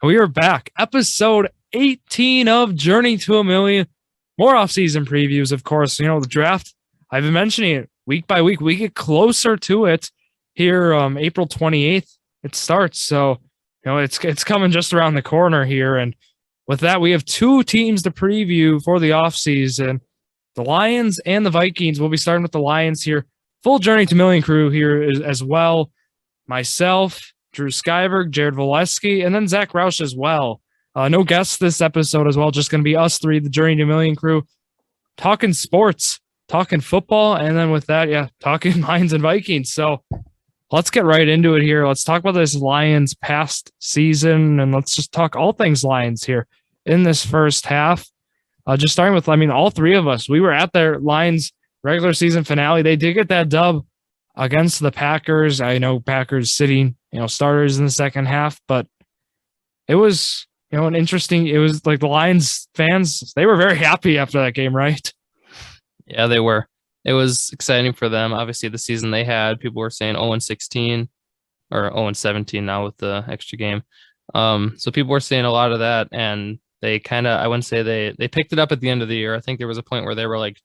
We are back. Episode 18 of Journey to a Million. More offseason previews, of course. You know, the draft, I've been mentioning it week by week. We get closer to it here. April 28th, it starts. So, you know, it's coming just around the corner here. And with that, we have two teams to preview for the offseason. The Lions and the Vikings. We'll be starting with the Lions here. Full Journey to Million crew here as well. Myself, Drew Skyberg, Jared Valesky, and then Zack as well. No guests this episode as well. Just going to be us three, the Journey to Million crew, talking sports, talking football, and then with that, talking Lions and Vikings. So let's get right into it here. Let's talk about this Lions past season, and let's just talk all things Lions here in this first half. Just starting with, all three of us, we were at their Lions regular season finale. They did get that dub against the Packers. I know Packers sitting, starters in the second half, but it was, it was like the Lions fans, they were very happy after that game, right? Yeah, they were. It was exciting for them. Obviously, the season they had, people were saying 0-16 or 0-17 now with the extra game. So people were saying a lot of that, and they kind of, I wouldn't say they picked it up at the end of the year. I think there was a point where they were like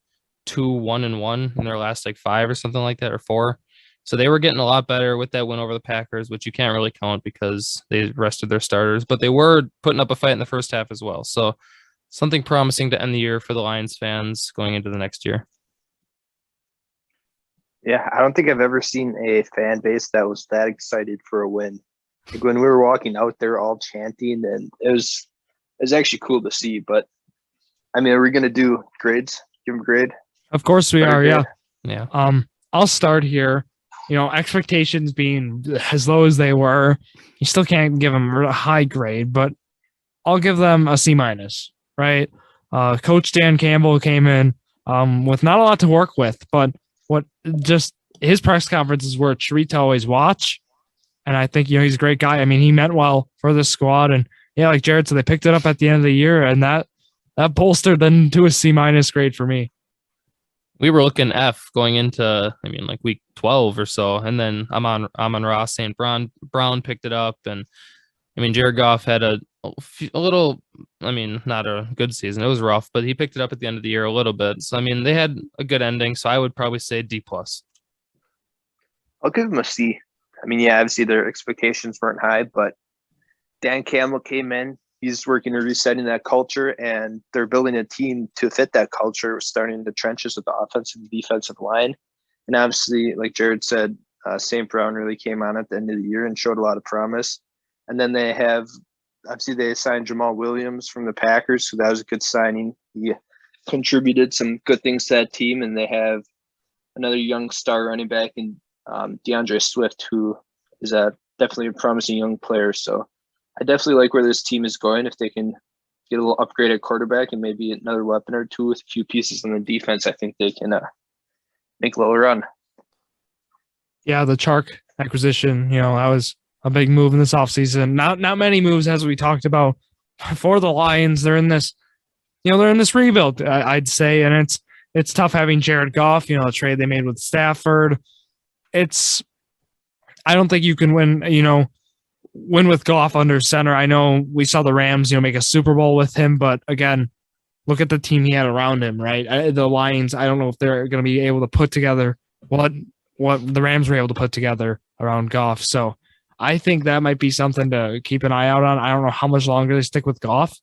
2-1-1 in their last 5 or something like that, or 4. So they were getting a lot better with that win over the Packers, which you can't really count because they rested their starters, but they were putting up a fight in the first half as well. So something promising to end the year for the Lions fans going into the next year. Yeah, I don't think I've ever seen a fan base that was that excited for a win. Like when we were walking out, they were all chanting, and it was actually cool to see. But are we going to do grades? Give them a grade? Of course we are. Grade? Yeah. I'll start here. Expectations being as low as they were, you still can't give them a high grade, but I'll give them a C-, right? Coach Dan Campbell came in with not a lot to work with, but his press conferences were a treat to always watch. And I think, he's a great guy. He meant well for the squad. And like Jared said, they picked it up at the end of the year, and that bolstered them to a C- grade for me. We were looking F going into, week 12 or so. And then Amon-Ra St. Brown picked it up. And Jared Goff had a little, not a good season. It was rough, but he picked it up at the end of the year a little bit. So, they had a good ending. So I would probably say D+. I'll give them a C. Obviously their expectations weren't high, but Dan Campbell came in. He's working on resetting that culture, and they're building a team to fit that culture, starting in the trenches with the offensive and defensive line. And obviously, like Jared said, St. Brown really came on at the end of the year and showed a lot of promise. And then they signed Jamal Williams from the Packers, so that was a good signing. He contributed some good things to that team, and they have another young star running back in DeAndre Swift, who is definitely a promising young player. So I definitely like where this team is going. If they can get a little upgrade at quarterback and maybe another weapon or two with a few pieces on the defense, I think they can make a little run. Yeah, the Chark acquisition, that was a big move in this offseason. Not many moves, as we talked about, for the Lions. They're in this, they're in this rebuild, I'd say, and it's tough having Jared Goff. The trade they made with Stafford. I don't think you can win with Goff under center. I know we saw the Rams, make a Super Bowl with him, but again, look at the team he had around him, right? The Lions, I don't know if they're going to be able to put together what the Rams were able to put together around Goff. So I think that might be something to keep an eye out on. I don't know how much longer they stick with Goff.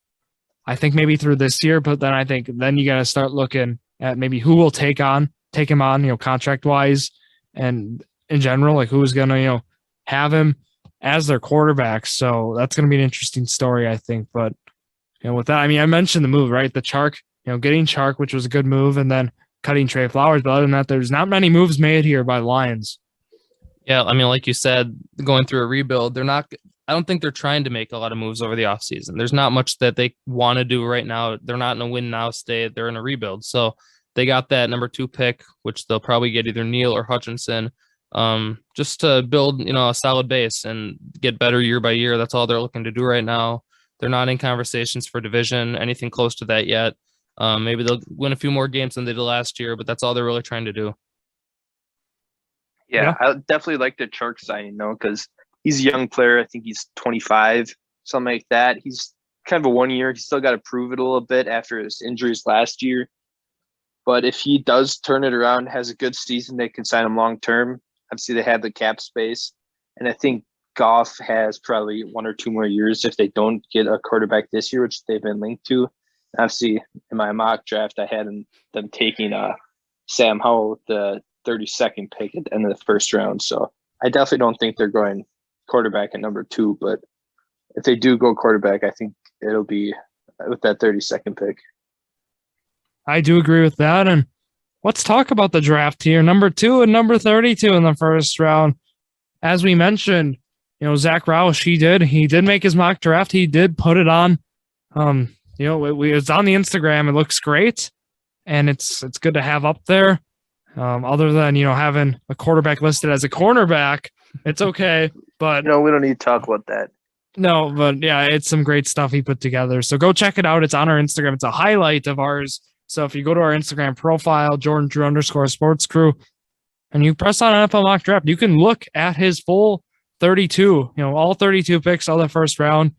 I think maybe through this year, but then I think you got to start looking at maybe who will take him on, contract wise, and in general, like who's going to, have him as their quarterback. So that's going to be an interesting story, I think. But, with that, I mentioned the move, right? The Chark, getting Chark, which was a good move, and then cutting Trey Flowers. But other than that, there's not many moves made here by the Lions. Yeah, like you said, going through a rebuild, I don't think they're trying to make a lot of moves over the offseason. There's not much that they want to do right now. They're not in a win now state. They're in a rebuild. So they got that number 2 pick, which they'll probably get either Neal or Hutchinson, just to build, a solid base and get better year by year. That's all they're looking to do right now. They're not in conversations for division, anything close to that yet. Maybe they'll win a few more games than they did last year, but that's all they're really trying to do. Yeah. I definitely like the Chark signing, though, because he's a young player. I think he's 25. something like that. He's kind of a 1 year. He's still got to prove it a little bit after his injuries last year. But if he does turn it around, has a good season, they can sign him long term. Obviously, they have the cap space. And I think Goff has probably 1 or 2 more years if they don't get a quarterback this year, which they've been linked to. Obviously, in my mock draft, I had them taking Sam Howell, the 32nd pick at the end of the first round. So I definitely don't think they're going quarterback at number 2. But if they do go quarterback, I think it'll be with that 32nd pick. I do agree with that. And let's talk about the draft here. Number 2 and number 32 in the first round. As we mentioned, Zach Roush, he did make his mock draft. He did put it on. It's on the Instagram. It looks great, and it's good to have up there. Other than having a quarterback listed as a cornerback, it's okay. But we don't need to talk about that. No, but yeah, it's some great stuff he put together. So go check it out. It's on our Instagram. It's a highlight of ours. So if you go to our Instagram profile, Jordan_Sports Crew, and you press on NFL mock draft, you can look at his full 32, all 32 picks of the first round.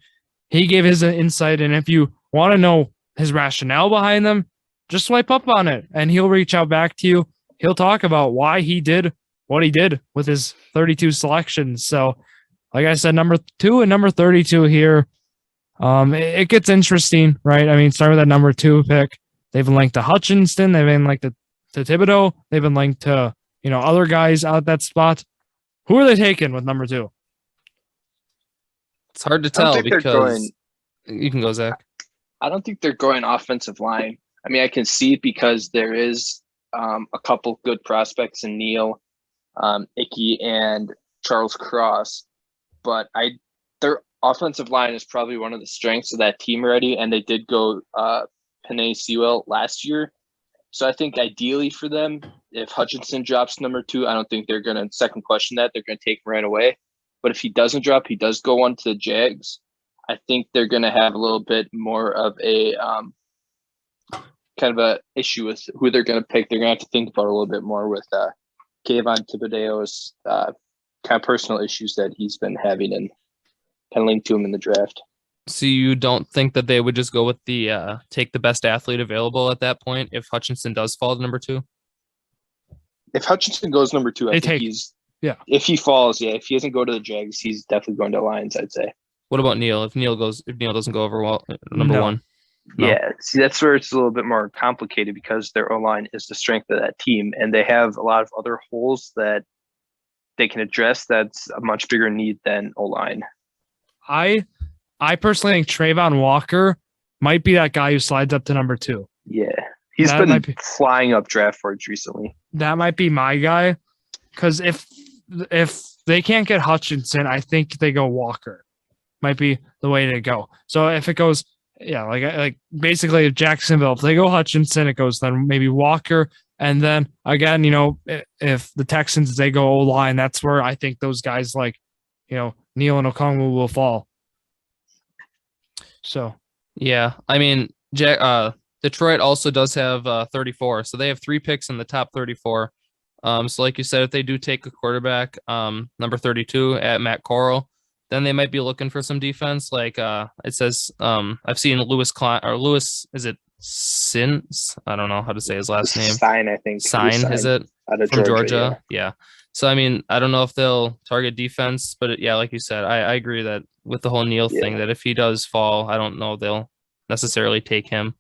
He gave his insight. And if you want to know his rationale behind them, just swipe up on it and he'll reach out back to you. He'll talk about why he did what he did with his 32 selections. So like I said, number 2 and number 32 here. It gets interesting, right? I mean, start with that number 2 pick. They've been linked to Hutchinson. They've been linked to Thibodeau. They've been linked to, other guys out at that spot. Who are they taking with number 2? It's hard to tell because you can go, Zach. I don't think they're going offensive line. I mean, I can see it because there is a couple good prospects in Neal, Icky, and Charles Cross. But their offensive line is probably one of the strengths of that team already, and they did go Penei Sewell last year. So I think ideally for them, if Hutchinson drops number 2, I don't think they're going to second question that. They're going to take him right away. But if he doesn't drop, he does go on to the Jags. I think they're going to have a little bit more of a kind of a issue with who they're going to pick. They're going to have to think about it a little bit more with Kayvon Thibodeau's kind of personal issues that he's been having and kind of linked to him in the draft. So you don't think that they would just go with the take the best athlete available at that point if Hutchinson does fall to number 2? If Hutchinson goes number 2, I think if he falls, if he doesn't go to the Jags, he's definitely going to Lions, I'd say. What about Neal? If Neal doesn't go over number 1? No. Yeah, see, that's where it's a little bit more complicated because their O-line is the strength of that team, and they have a lot of other holes that they can address that's a much bigger need than O-line. I personally think Trayvon Walker might be that guy who slides up to number 2. Yeah, he's been flying up draft boards recently. That might be my guy, because if they can't get Hutchinson, I think they go Walker. Might be the way to go. So if it goes, like basically if Jacksonville, if they go Hutchinson, it goes then maybe Walker, and then again, if the Texans they go O-line, that's where I think those guys like, Neal and Okongwu will fall. So, yeah, I mean, Detroit also does have 34, so they have 3 picks in the top 34. So like you said, if they do take a quarterback, number 32 at Matt Corral, then they might be looking for some defense. Like it says, I've seen Lewis Klein or Lewis. Is it Sins? I don't know how to say his last name. Sign, I think. Sign, is it? Out of from Georgia? Yeah. So I mean, I don't know if they'll target defense, but like you said, I agree that with the whole Neal thing, that if he does fall, I don't know they'll necessarily take him.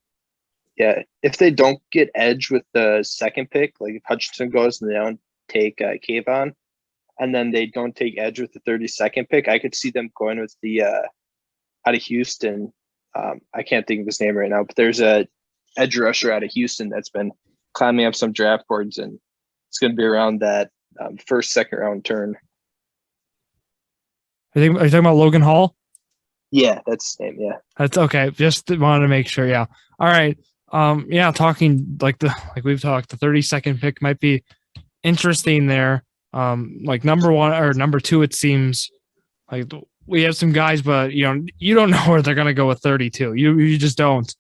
Yeah, if they don't get edge with the second pick, like if Hutchinson goes and they don't take Kayvon, and then they don't take edge with the 32nd pick, I could see them going with the out of Houston. I can't think of his name right now, but there's a edge rusher out of Houston that's been climbing up some draft boards, and it's going to be around that first, second round turn. Are you talking about Logan Hall? Yeah, that's his name. Yeah, that's okay. Just wanted to make sure. Yeah. All right. Talking like we've talked, the 32nd pick might be interesting there. Like number 1 or number 2, it seems like we have some guys, but you don't know where they're gonna go with 32. You just don't.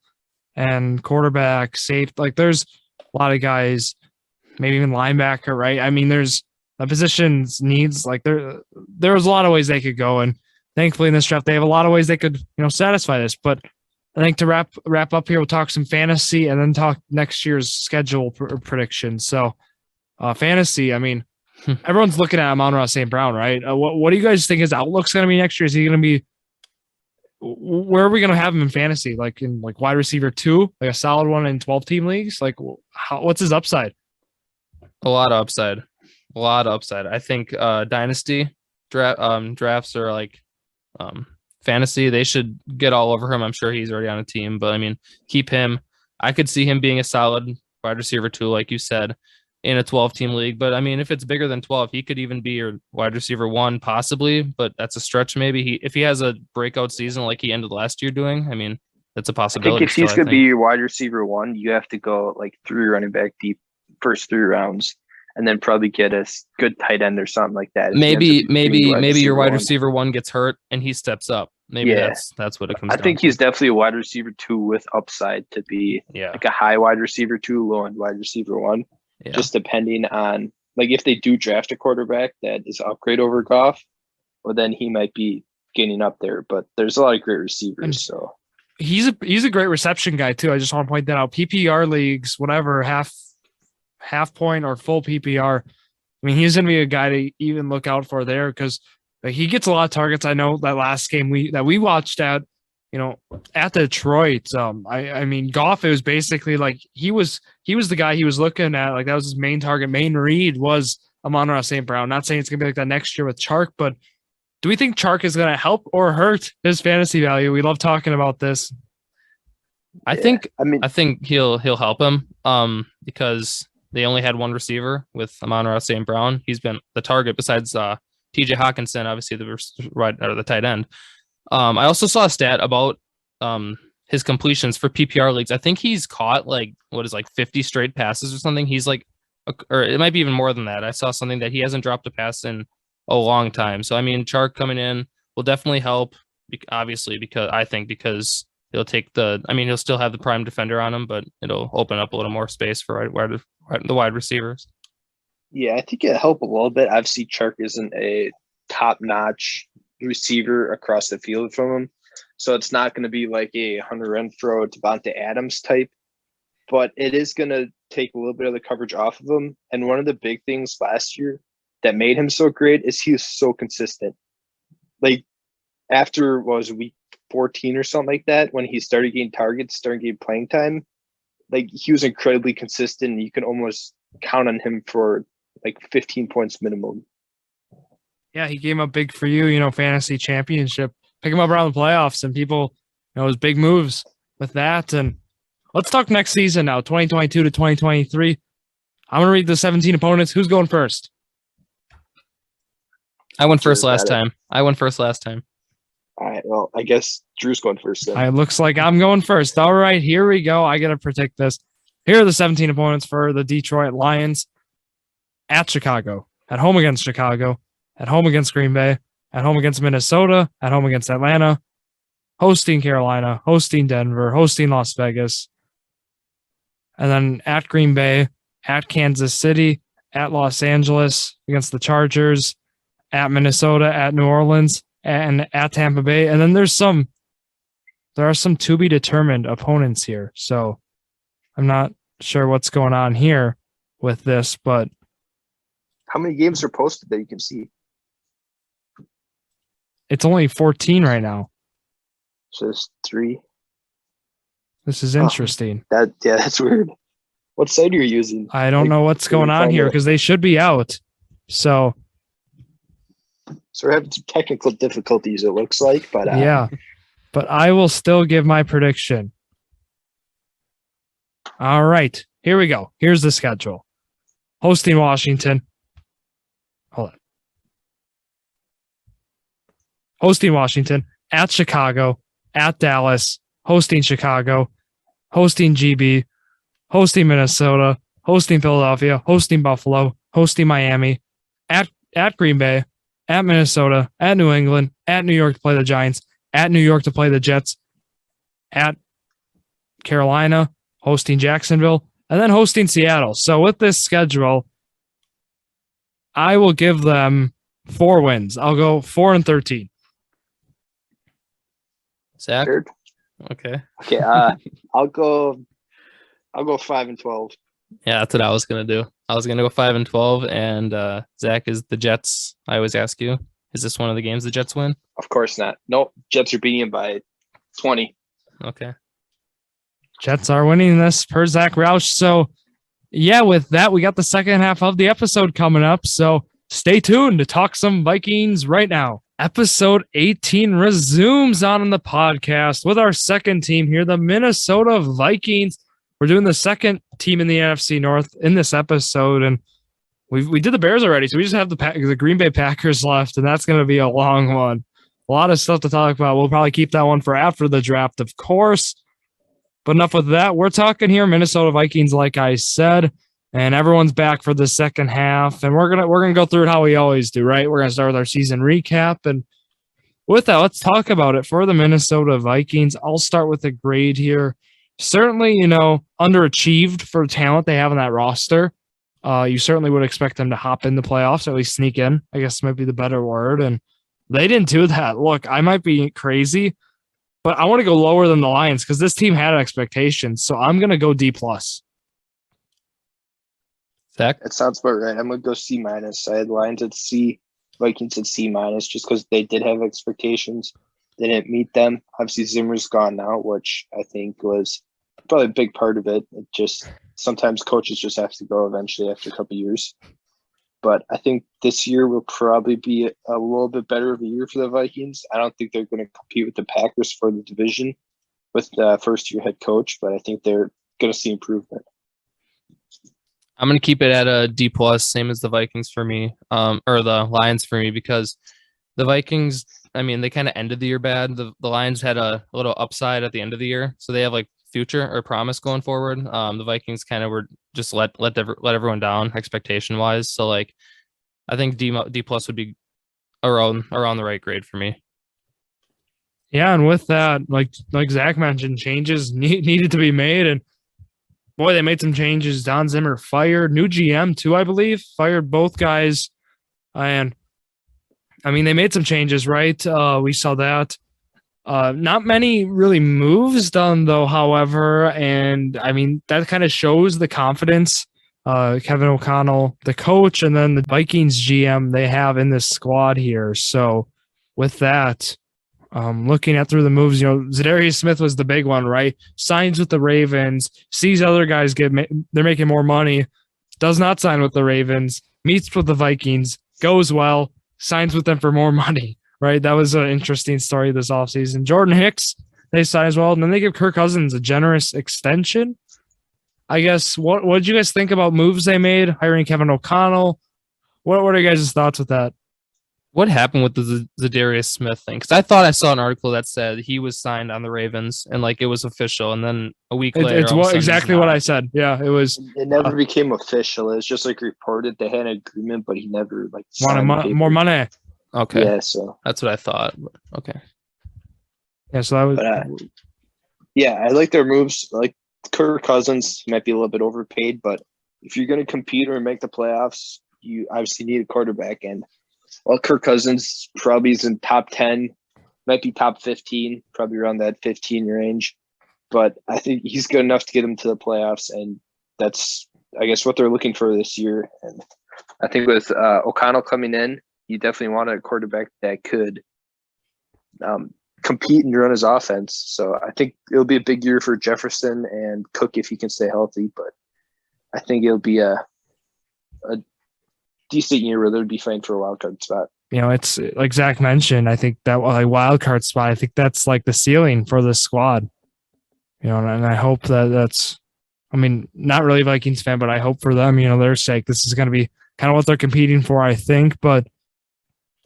And quarterback, safe, like there's a lot of guys, maybe even linebacker, right? I mean, there's the positions needs like there's a lot of ways they could go, and thankfully in this draft, they have a lot of ways they could, satisfy this. But I think to wrap up here, we'll talk some fantasy and then talk next year's schedule prediction. So fantasy, I mean, everyone's looking at Amon-Ra St. Brown, right? What do you guys think his outlook's going to be next year? Is he going to be, where are we going to have him in fantasy? Like in wide receiver 2, like a solid one in 12-team leagues? Like what's his upside? A lot of upside. I think dynasty drafts are like fantasy. They should get all over him. I'm sure he's already on a team, but I mean, keep him. I could see him being a solid wide receiver 2, like you said, in a 12-team league. But I mean, if it's bigger than 12, he could even be your wide receiver 1 possibly, but that's a stretch maybe. If he has a breakout season like he ended last year doing, I mean, that's a possibility. I think if he's going to be your wide receiver 1, you have to go like 3 running back deep first 3 rounds, and then probably get a good tight end or something like that. Maybe your wide receiver 1 gets hurt and he steps up. Maybe that's what it comes down to. I think he's definitely a wide receiver 2 with upside to be like a high wide receiver 2, low end wide receiver 1. Yeah. Just depending on like if they do draft a quarterback that is upgrade over Goff, well then he might be getting up there. But there's a lot of great receivers. So he's a great reception guy too. I just want to point that out. PPR leagues, whatever, half point or full PPR. I mean, he's going to be a guy to even look out for there because he gets a lot of targets. I know that last game we watched at Detroit. I mean, Goff, it was basically like he was the guy he was looking at. Like that was his main target. Main read was Amon-Ra St. Brown. Not saying it's going to be like that next year with Chark, but do we think Chark is going to help or hurt his fantasy value? We love talking about this. I think he'll help him because they only had one receiver with Amon-Ra St. Brown. He's been the target besides TJ Hawkinson, obviously the tight end. I also saw a stat about his completions for PPR leagues. I think he's caught 50 straight passes or something. He's or it might be even more than that. I saw something that he hasn't dropped a pass in a long time. So I mean, Chark coming in will definitely help. Obviously, because he'll take he'll still have the prime defender on him, but it'll open up a little more space for the wide receivers. Yeah, I think it'll help a little bit. Obviously, Chark isn't a top-notch receiver across the field from him, so it's not going to be like a Hunter Renfrow, Devontae Adams type, but it is going to take a little bit of the coverage off of him. And one of the big things last year that made him so great is he was so consistent. Like after week 14 or something like that, when he started getting targets, started getting playing time, like he was incredibly consistent. You can almost count on him for like 15 points minimum. Yeah, he came up big for you, fantasy championship. Pick him up around the playoffs, and people, his big moves with that. And let's talk next season now, 2022 to 2023. I'm going to read the 17 opponents. Who's going first? I went first last time. All right, well, I guess Drew's going first then. It looks like I'm going first. All right, here we go. I got to predict this. Here are the 17 opponents for the Detroit Lions. At Chicago, at home against Chicago, at home against Green Bay, at home against Minnesota, at home against Atlanta, hosting Carolina, hosting Denver, hosting Las Vegas, and then at Green Bay, at Kansas City, at Los Angeles against the Chargers, at Minnesota, at New Orleans, and at Tampa Bay. And then there are some to be determined opponents here. So I'm not sure what's going on here with this, but how many games are posted that you can see? It's only 14 right now. So it's 3. This is interesting. That's weird. What site are you using? I don't know what's going on here because they should be out. So we're having some technical difficulties, it looks like. But yeah, but I will still give my prediction. All right, here we go. Here's the schedule. Hosting Washington. Hold on. Hosting Washington, at Chicago, at Dallas, hosting Chicago, hosting GB, hosting Minnesota, hosting Philadelphia, hosting Buffalo, hosting Miami, at Green Bay, at Minnesota, at New England, at New York to play the Giants, at New York to play the Jets, at Carolina, hosting Jacksonville, and then hosting Seattle. So with this schedule, I will give them 4 wins. I'll go 4-13. Zach? Sure. Okay. Okay. I'll go 5-12. Yeah, that's what I was gonna do. I was gonna go 5-12, and Zach is the Jets. I always ask you, is this one of the games the Jets win? Of course not. Nope. Jets are beating by 20. Okay. Jets are winning this per Zach Roush. So, yeah, with that, we got the second half of the episode coming up. So stay tuned to talk some Vikings right now. Episode 18 resumes on the podcast with our second team here, the Minnesota Vikings. We're doing the second team in the NFC North in this episode, and we did the Bears already, so we just have the Green Bay Packers left, and that's going to be a long one. A lot of stuff to talk about. We'll probably keep that one for after the draft, of course. But enough with that. We're talking here Minnesota Vikings, like I said, and everyone's back for the second half, and we're gonna go through it how we always do, right? We're gonna start with our season recap, and with that, let's talk about it for the Minnesota Vikings. I'll start with a grade here. Certainly, underachieved for talent they have on that roster. You certainly would expect them to hop in the playoffs, or at least sneak in, I guess might be the better word. And they didn't do that. Look, I might be crazy, but I want to go lower than the Lions because this team had expectations. So I'm going to go D+. Zach? That sounds about right. I'm going to go C-. I had Lions at C, Vikings at C- just because they did have expectations. They didn't meet them. Obviously, Zimmer's gone now, which I think was probably a big part of it. It just sometimes coaches just have to go eventually after a couple of years. But I think this year will probably be a little bit better of a year for the Vikings. I don't think they're going to compete with the Packers for the division with the first-year head coach, but I think they're going to see improvement. I'm going to keep it at a D+, same as the Vikings for me, or the Lions for me, because the Vikings, I mean, they kind of ended the year bad. The Lions had a little upside at the end of the year, so they have like future or promise going forward. The Vikings kind of were just let everyone down expectation wise. So like, I think D+ would be around the right grade for me. Yeah, and with that, like Zach mentioned, changes needed to be made, and boy, they made some changes. Don Zimmer fired, new GM too, I believe, fired both guys, and I mean, they made some changes, right? We saw that. Not many really moves done, though, however. And, I mean, that kind of shows the confidence Kevin O'Connell, the coach, and then the Vikings GM they have in this squad here. So, with that, looking at through the moves, Zadarius Smith was the big one, right? Signs with the Ravens, sees other guys they're making more money, does not sign with the Ravens, meets with the Vikings, goes well, signs with them for more money, right? That was an interesting story this offseason. Jordan Hicks, they sign as well. And then they give Kirk Cousins a generous extension. I guess, what did you guys think about moves they made, hiring Kevin O'Connell? What are you guys' thoughts with that? What happened with the Zadarius Smith thing? Because I thought I saw an article that said he was signed on the Ravens and like it was official, and then a week later, it's exactly what I said. Yeah, it was. It never became official. It was just like reported they had an agreement, but he never like wanted more money. Okay, yeah, so that's what I thought. Okay, yeah, so that was. But, yeah, I like their moves. Like Kirk Cousins might be a little bit overpaid, but if you're going to compete or make the playoffs, you obviously need a quarterback. And well, Kirk Cousins probably is in top 10, might be top 15, probably around that 15 range. But I think he's good enough to get them to the playoffs, and that's, I guess, what they're looking for this year. And I think with O'Connell coming in, you definitely want a quarterback that could compete and run his offense. So I think it'll be a big year for Jefferson and Cook if he can stay healthy. But I think it'll be a decent year where they'll be fighting for a wild card spot. It's like Zach mentioned. I think that like wild card spot. I think that's like the ceiling for this squad. And I hope that's. I mean, not really a Vikings fan, but I hope for them, their sake, this is going to be kind of what they're competing for. I think, but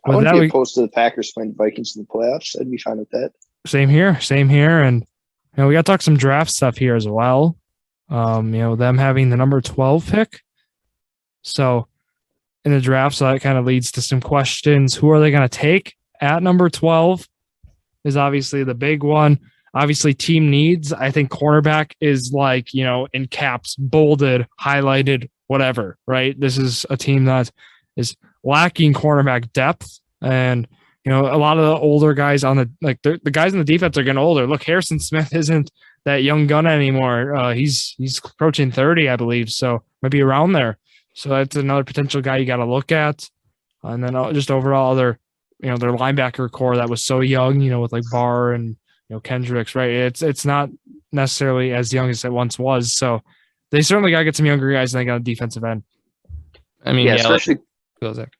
I wouldn't be opposed to the Packers playing the Vikings in the playoffs. I'd be fine with that. Same here, and we got to talk some draft stuff here as well. Them having the number 12 pick, so. In the draft, so that kind of leads to some questions. Who are they going to take at number 12 is obviously the big one. Obviously, team needs. I think cornerback is like, in caps, bolded, highlighted, whatever, right? This is a team that is lacking cornerback depth. And a lot of the older guys on the guys in the defense are getting older. Look, Harrison Smith isn't that young gun anymore. He's approaching 30, I believe, so might be around there. So that's another potential guy you got to look at. And then just overall their linebacker core that was so young, with like Barr and Kendricks, right? It's not necessarily as young as it once was. So they certainly got to get some younger guys and they got a defensive end. I mean, especially Zach.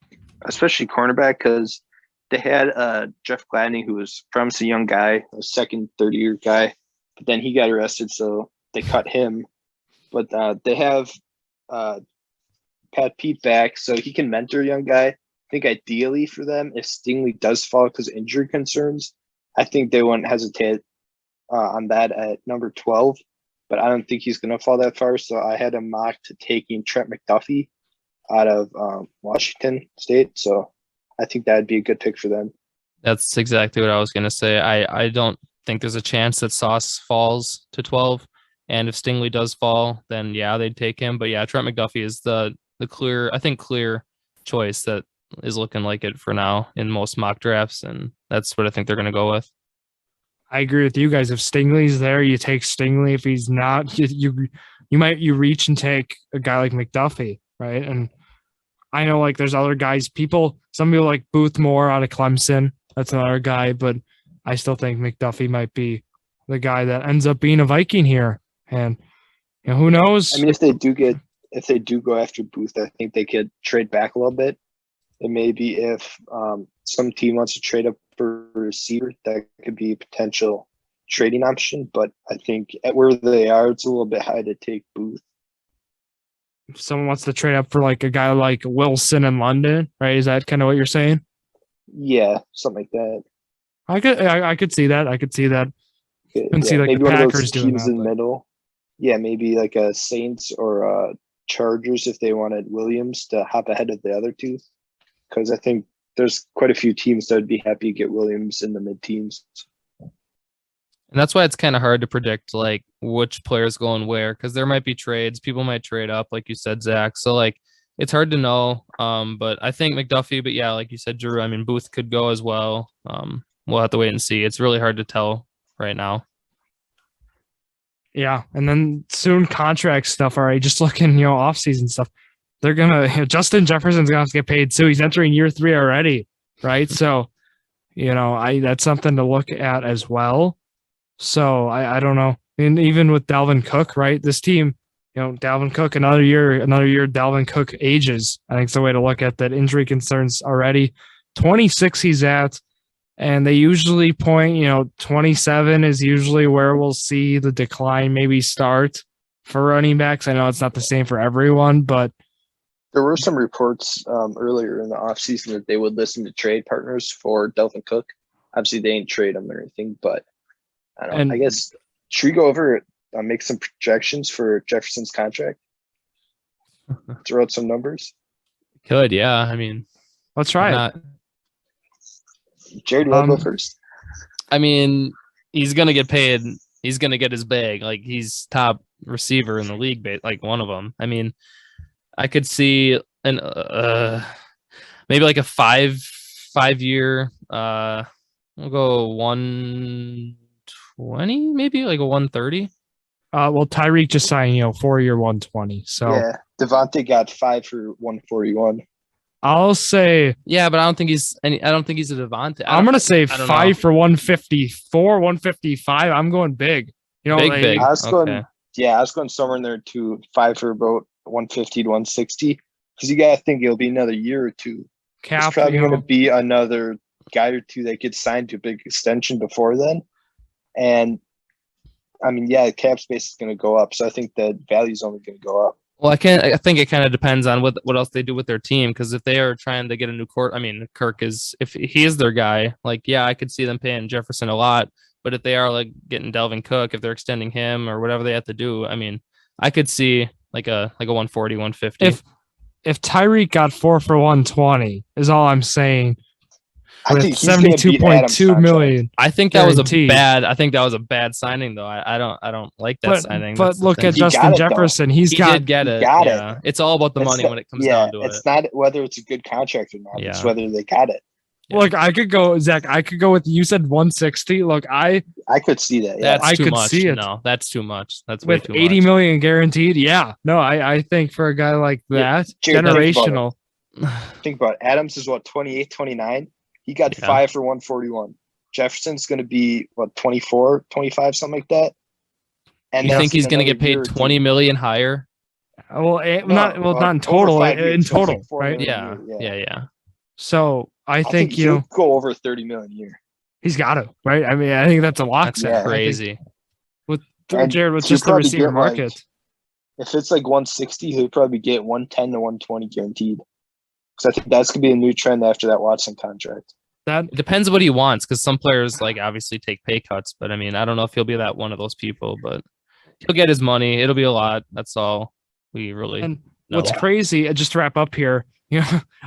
Especially cornerback, because they had Jeff Gladney, who was a promising young guy, a second, third-year guy, but then he got arrested, so they cut him. But they have Pat Pete back, so he can mentor a young guy. I think ideally for them, if Stingley does fall because of injury concerns, I think they wouldn't hesitate on that at number 12. But I don't think he's going to fall that far, so I had him mocked to taking Trent McDuffie out of Washington State. So I think that'd be a good pick for them. That's exactly what I was going to say. I don't think there's a chance that Sauce falls to 12. And if Stingley does fall, then yeah, they'd take him. But yeah, Trent McDuffie is the clear choice that is looking like it for now in most mock drafts. And that's what I think they're going to go with. I agree with you guys. If Stingley's there, you take Stingley. If he's not, you reach and take a guy like McDuffie, right? And I know like there's other guys. Some people like Booth Moore out of Clemson. That's another guy, but I still think McDuffie might be the guy that ends up being a Viking here. And who knows? I mean, if they do go after Booth, I think they could trade back a little bit. And maybe if some team wants to trade up for a receiver, that could be a potential trading option. But I think at where they are, it's a little bit high to take Booth. If someone wants to trade up for like a guy like Wilson in London, right? Is that kind of what you're saying? Yeah, something like that. I could see that. I could see that. And see like maybe the one Packers of those doing teams that, in the middle. Yeah, maybe like a Saints or a Chargers if they wanted Williams to hop ahead of the other two. Because I think there's quite a few teams that would be happy to get Williams in the mid-teams. And that's why it's kind of hard to predict like which players going where, because there might be trades. People might trade up, like you said, Zach. So like it's hard to know. But I think McDuffie, but yeah, like you said, Drew, I mean, Booth could go as well. We'll have to wait and see. It's really hard to tell right now. Yeah. And then soon contract stuff. All right. Just looking, off-season stuff. They're going to, Justin Jefferson's going to have to get paid too. He's entering year 3 already. Right. So, that's something to look at as well. So I don't know. And even with Dalvin Cook, right? This team, Dalvin Cook, another year, Dalvin Cook ages. I think it's the way to look at that. Injury concerns already. 26 he's at. And they usually point, 27 is usually where we'll see the decline maybe start for running backs. I know it's not the same for everyone, but there were some reports earlier in the offseason that they would listen to trade partners for Dalvin Cook. Obviously, they ain't trade him or anything, but I don't know. I guess should we go over make some projections for Jefferson's contract? Throw out some numbers. Could, yeah. I mean, let's try it. Jared, you want to go first? I mean, he's gonna get paid. He's gonna get his bag. Like he's top receiver in the league, like one of them. I mean, I could see maybe like a 5-year. We'll go 120, maybe like a 130. Well, Tyreek just signed, 4-year 120. So yeah, Devontae got 5 for 141. I'll say, yeah, but I don't think he's a Devontae. I'm gonna say 5 for 154, 155. I'm going big. Big. I was going somewhere in there too. 5 for about 150 to 160. Because you gotta think it'll be another year or two. There's probably going to be another guy or two that gets signed to a big extension before then, and I mean, yeah, cap space is going to go up. So I think the value is only going to go up. Well, I think it kind of depends on what else they do with their team. Because if they are trying to get a new court, I mean, Kirk is, if he is their guy, like, yeah, I could see them paying Jefferson a lot. But if they are like getting Dalvin Cook, if they're extending him or whatever they have to do, I mean, I could see like a 140, 150. If Tyreek got 4 for 120 is all I'm saying. I think he's 72.2 million. I think that was a bad signing though. I don't like that signing. But look at Justin Jefferson. He did get it. It's all about the money when it comes down to it. It's not whether it's a good contract or not. It's whether they got it. Look, I could go, Zach. I could go with you said 160. Look, I could see that. Yeah. That's I too could much. see it. No, that's too much. That's way with too 80 much. million guaranteed. Yeah, no, I think for a guy like Yeah, that, Jared, generational. Think about it. Adams is what, 28, 29? He got Yeah. 5 for 141. Jefferson's going to be what, 24, 25, something like that. And You that's think he's in going to another get paid year or 20 two. million higher? Well, No, not in over total. 5 years. In So it's like total, 4 right? million a year, Yeah. So I I think he'll go over 30 million a year. he's got to, right? I mean, I think that's a lock. That's Yeah. crazy. With And Jared, with he'll just the probably receiver get, like, market. If it's like 160, he'll probably get 110 to 120 guaranteed. Because I think that's going to be a new trend after that Watson contract. It depends what he wants, because some players like obviously take pay cuts, but I mean, I don't know if he'll be that one of those people, but he'll get his money. It'll be a lot. That's all we really And know. what's crazy, just to wrap up here,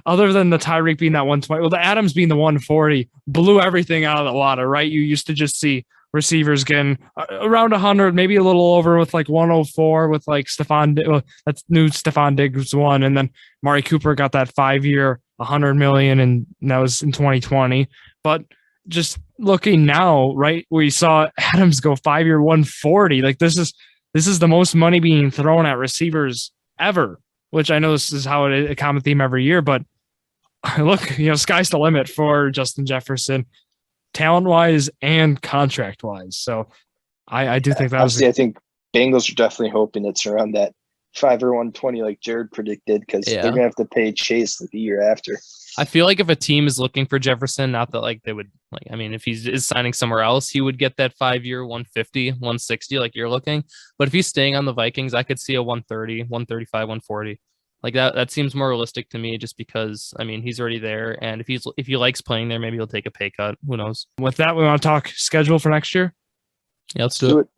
other than the Tyreek being that 120, well, the Adams being the 140 blew everything out of the water, right? You used to just see receivers getting around 100, maybe a little over with like 104 with like that's new Stephon Diggs one. And then Mari Cooper got that 5-year, 100 million, and that was in 2020. But just looking now, right, where you saw Adams go 5-year, 140, like this is the most money being thrown at receivers ever, which I know this is how a common theme every year, but look, sky's the limit for Justin Jefferson, talent-wise and contract-wise. So I do think that I think Bengals are definitely hoping it's around that 5 or 120 like Jared predicted, because they're going to have to pay Chase the year after. I feel like if a team is looking for Jefferson, not that like they would like, I mean, if he is signing somewhere else, he would get that 5-year 150, 160 like you're looking. But if he's staying on the Vikings, I could see a 130, 135, 140. Like that seems more realistic to me, just because I mean he's already there, and if he likes playing there, maybe he'll take a pay cut. Who knows? With that, we want to talk schedule for next year. Yeah, let's do it.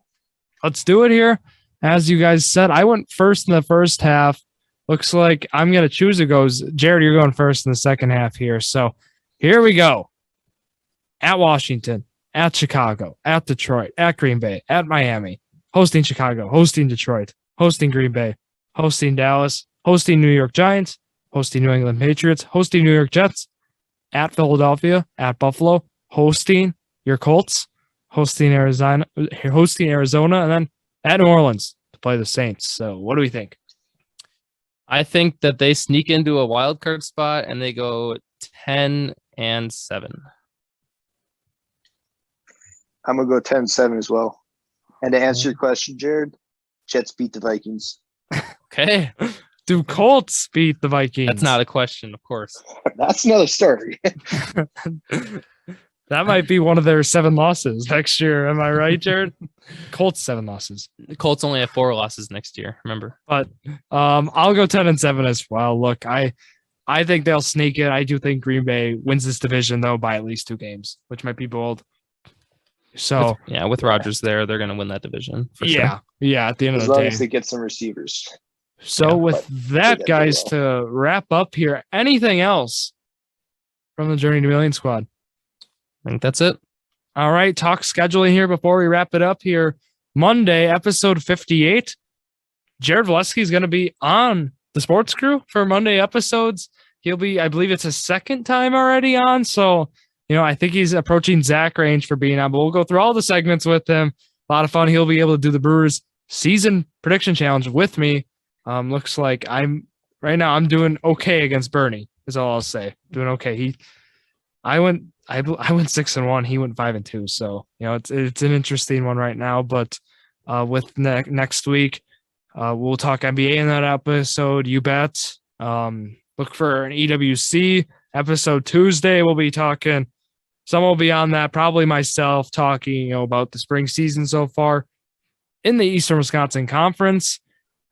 Let's do it here. As you guys said, I went first in the first half. Looks like I'm going to choose who goes. Jared, you're going first in the second half here. So here we go. At Washington, at Chicago, at Detroit, at Green Bay, at Miami, hosting Chicago, hosting Detroit, hosting Green Bay, hosting Dallas, hosting New York Giants, hosting New England Patriots, hosting New York Jets, at Philadelphia, at Buffalo, hosting your Colts, hosting Arizona, and then at New Orleans to play the Saints. So what do we think? I think that they sneak into a wild card spot and they go 10-7. I'm going to go 10-7 as well. And to answer your question, Jared, Jets beat the Vikings. Okay. Do Colts beat the Vikings? That's not a question, of course. That's another story. That might be one of their 7 losses next year. Am I right, Jared? Colts 7 losses. The Colts only have 4 losses next year, remember? But I'll go 10-7 as well. Look, I think they'll sneak it. I do think Green Bay wins this division, though, by at least 2 games, which might be bold. So with Rodgers there, they're going to win that division. For sure. At the end of As the long day. as they get some receivers. So with that, guys, to wrap up here, anything else from the Journey to Million squad? I think that's it. All right, talk scheduling here before we wrap it up here. Monday, episode 58. Jared Valesky is going to be on the Sports Crew for Monday episodes. He'll be, I believe it's his second time already on. So, I think he's approaching Zack range for being on, but we'll go through all the segments with him. A lot of fun. He'll be able to do the Brewers season prediction challenge with me. Looks like I'm doing okay against Bernie, is all I'll say. Doing okay. I went 6-1. He went 5-2. So, it's an interesting one right now, but with next week, we'll talk NBA in that episode. You bet. Look for an EWC episode Tuesday. We'll be talking. Someone will be on that. Probably myself talking, about the spring season so far in the Eastern Wisconsin Conference.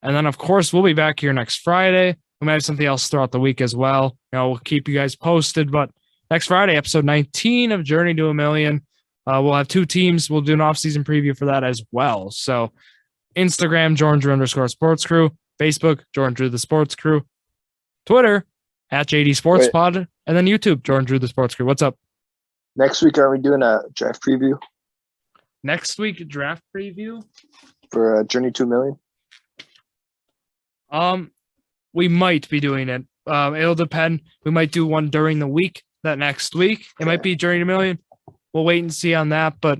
And then, of course, we'll be back here next Friday. We might have something else throughout the week as well. We'll keep you guys posted. But next Friday, episode 19 of Journey to a Million. We'll have 2 teams. We'll do an off-season preview for that as well. So Instagram, @JordanDrew_Sports Crew. Facebook, Jordan Drew the Sports Crew. Twitter, @JD Sports Pod. And then YouTube, Jordan Drew the Sports Crew. What's up? Next week, are we doing a draft preview? Next week, draft preview? For Journey to a Million? We might be doing it. It'll depend. We might do one during the week that next week. It might be Journey to Million. We'll wait and see on that, but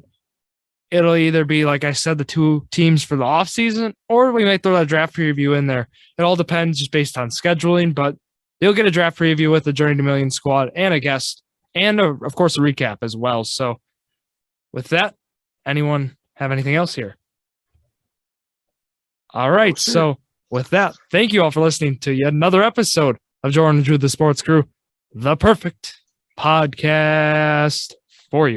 it'll either be, like I said, the two teams for the offseason, or we might throw that draft preview in there. It all depends just based on scheduling, but you'll get a draft preview with the Journey to Million squad and a guest and, of course, a recap as well. So with that, anyone have anything else here? All right. So with that, thank you all for listening to yet another episode of Jordan and Drew, the Sports Crew, the perfect podcast.